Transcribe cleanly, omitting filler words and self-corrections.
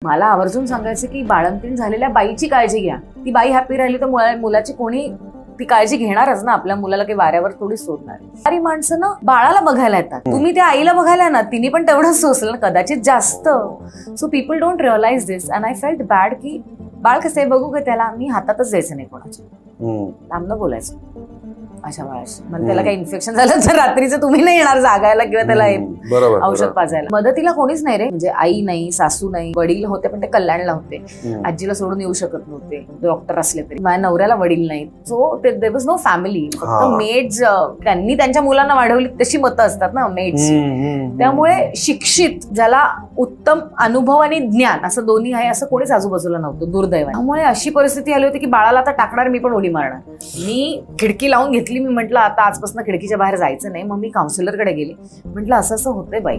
मला आवर्जून सांगायचं की बाळंतीण झालेल्या बाईची काळजी घ्या. ती बाई हॅपी राहिली तर मुलाची कोणी ती काळजी घेणारच ना. आपल्या मुलाला काही वाऱ्यावर थोडी सोडणार. सारी माणसं ना बाळाला बघायला येतात. तुम्ही त्या आईला बघायला ना, तिने पण तेवढंच सोसलं ना, कदाचित जास्त. So people don't realise this and I felt bad की बाळ कसं आहे बघू का, त्याला मी हातातच द्यायचं नाही कोणाच्या, लांबनं बोलायचं अशा बाळाशी. मग त्याला काही इन्फेक्शन झालं तर रात्रीचं तुम्ही नाही येणार जागायला किंवा त्याला औषध पाजायला. मदतीला कोणीच नाही रे, म्हणजे आई नाही, सासू नाही. वडील होते पण ते कल्याणला होते, आजीला सोडून येऊ शकत नव्हते डॉक्टर असले तरी. माझ्या नवऱ्याला वडील नाही, so there was no family. फक्त मेड्स, त्यांनी त्यांच्या मुलांना वाढवली तशी मतं असतात ना मेड्सची. त्यामुळे शिक्षित, ज्याला उत्तम अनुभव आणि ज्ञान असं दोन्ही आहे, असं कोणीच आजूबाजूला नव्हतं दुर्दैवाने. त्यामुळे अशी परिस्थिती आली होती की बाळाला आता टाकणार, मी पण उडी मारणार. मी खिडकी लावून घेतली. मी म्हटलं आता आजपासून खिडकीच्या बाहेर जायचं नाही. मग मी काउन्सिलरकडे गेले, म्हटलं असं असं होतंय बाई.